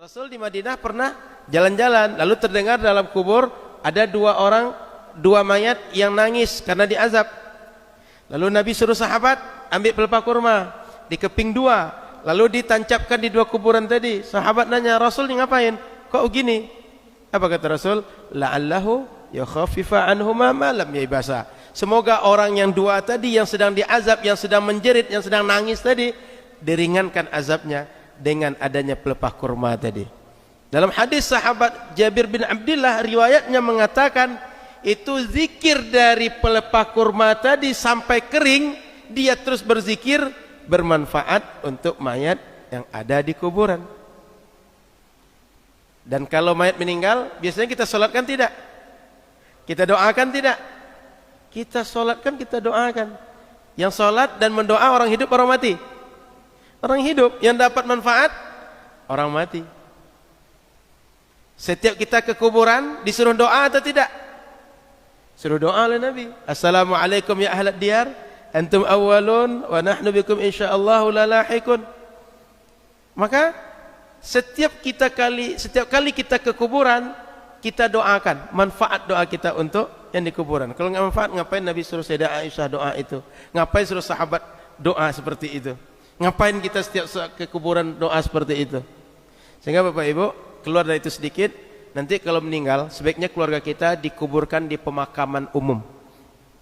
Rasul di Madinah pernah jalan-jalan, lalu terdengar dalam kubur ada dua mayat yang nangis karena diazab. Lalu Nabi suruh sahabat ambil pelepah kurma, dikeping dua, lalu ditancapkan di dua kuburan tadi. Sahabat nanya, Rasul ini ngapain? Kok begini? Apa kata Rasul? La'allahu yakhaffifa anhuma ma lam yaibasa. Semoga orang yang dua tadi yang sedang diazab, yang sedang menjerit, yang sedang nangis tadi, diringankan azabnya dengan adanya pelepah kurma tadi. Dalam hadis sahabat Jabir bin Abdullah, riwayatnya mengatakan itu zikir dari pelepah kurma tadi sampai kering, dia terus berzikir, bermanfaat untuk mayat yang ada di kuburan. Dan kalau mayat meninggal, biasanya kita sholatkan tidak? Kita doakan tidak? Kita sholatkan, kita doakan. Yang sholat dan mendoa orang hidup, orang mati? Orang hidup. Yang dapat manfaat orang mati. Setiap kita ke kuburan disuruh doa atau tidak? Suruh doa oleh Nabi. Assalamualaikum ya ahlad diyar, antum awwalun wa nahnu bikum insyaallah la lahiqun. Maka setiap kali kita ke kuburan, kita doakan manfaat doa kita untuk yang di kuburan. Kalau nggak manfaat, ngapain Nabi suruh Sayyidah Aisyah doa itu? Ngapain suruh sahabat doa seperti itu? Ngapain kita setiap ke kuburan doa seperti itu? Sehingga Bapak Ibu, keluar dari itu sedikit, nanti kalau meninggal sebaiknya keluarga kita dikuburkan di pemakaman umum.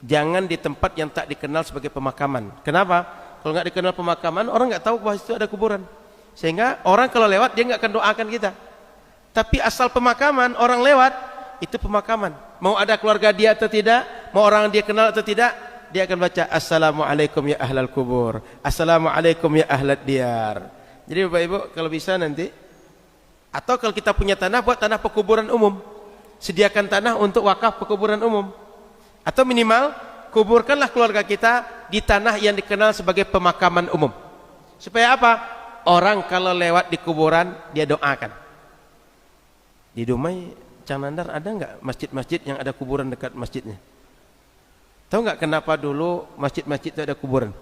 Jangan di tempat yang tak dikenal sebagai pemakaman. Kenapa? Kalau nggak dikenal pemakaman, orang nggak tahu bahwa itu ada kuburan. Sehingga orang kalau lewat dia nggak akan doakan kita. Tapi asal pemakaman, orang lewat itu pemakaman. Mau ada keluarga dia atau tidak, mau orang dia kenal atau tidak, dia akan baca Assalamualaikum ya ahlal kubur, Assalamualaikum ya ahlad diyar. Jadi Bapak Ibu kalau bisa nanti, atau kalau kita punya tanah, buat tanah pekuburan umum. Sediakan tanah untuk wakaf pekuburan umum. Atau minimal kuburkanlah keluarga kita di tanah yang dikenal sebagai pemakaman umum. Supaya apa? Orang kalau lewat di kuburan dia doakan. Di Dumai, Cang Nandar, ada nggak masjid-masjid yang ada kuburan dekat masjidnya? Tahu nggak kenapa dulu masjid-masjid itu ada kuburan?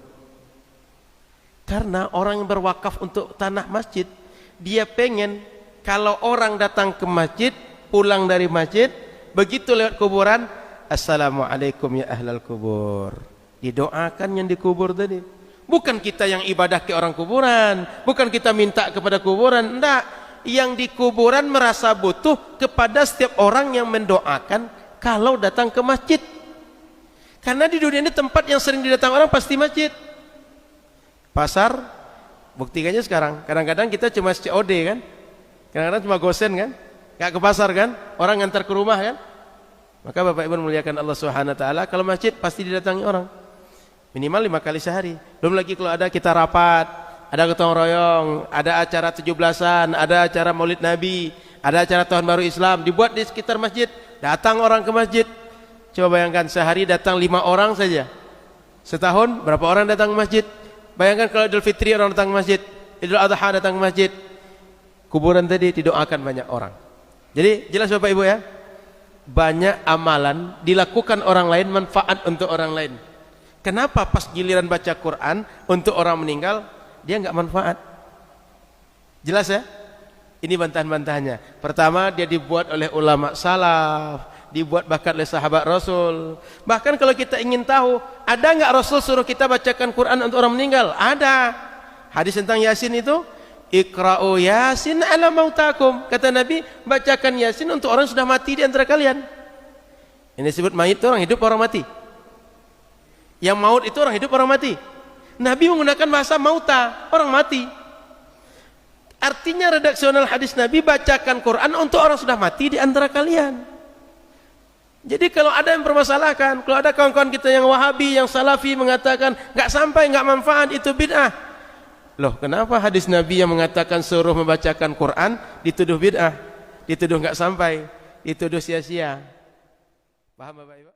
Karena orang yang berwakaf untuk tanah masjid, dia pengen kalau orang datang ke masjid, pulang dari masjid, begitu lewat kuburan, Assalamualaikum ya ahlal kubur. Didoakan yang dikubur tadi. Bukan kita yang ibadah ke orang kuburan, bukan kita minta kepada kuburan, enggak. Yang di kuburan merasa butuh kepada setiap orang yang mendoakan kalau datang ke masjid. Karena di dunia ini tempat yang sering didatangi orang pasti masjid. Pasar, buktikannya sekarang. Kadang-kadang kita cuma COD kan, kadang-kadang cuma gosen kan, nggak ke pasar kan, orang ngantar ke rumah kan. Maka Bapak Ibu muliakan Allah Subhanahu Wa Taala, kalau masjid pasti didatangi orang minimal 5 kali sehari. Belum lagi kalau ada kita rapat, ada gotong royong, ada acara 17-an, ada acara Maulid Nabi, ada acara Tahun Baru Islam, dibuat di sekitar masjid, datang orang ke masjid. Coba bayangkan sehari datang 5 orang saja, setahun berapa orang datang ke masjid? Bayangkan kalau Idul Fitri orang datang ke masjid, Idul Adha datang ke masjid, kuburan tadi didoakan banyak orang. Jadi jelas Bapak Ibu ya, banyak amalan dilakukan orang lain, manfaat untuk orang lain. Kenapa pas giliran baca Quran untuk orang meninggal dia nggak manfaat? Jelas ya? Ini bantahan-bantahannya. Pertama, dia dibuat oleh ulama salaf, dibuat bahkan oleh sahabat Rasul. Bahkan kalau kita ingin tahu, ada nggak Rasul suruh kita bacakan Quran untuk orang meninggal? Ada. Hadis tentang Yasin itu, Iqra'u Yasin ala mautakum. Kata Nabi, bacakan Yasin untuk orang sudah mati di antara kalian. Ini disebut mayit itu orang hidup, orang mati. Yang maut itu orang hidup, orang mati. Nabi menggunakan bahasa mauta, orang mati. Artinya redaksional hadis Nabi, bacakan Quran untuk orang sudah mati di antara kalian. Jadi kalau ada yang permasalahkan, kalau ada kawan-kawan kita yang Wahabi, yang Salafi mengatakan nggak sampai, nggak manfaat, itu bid'ah. Loh, kenapa hadis Nabi yang mengatakan suruh membacakan Quran dituduh bid'ah, dituduh nggak sampai, dituduh sia-sia? Paham Bapak Ibu?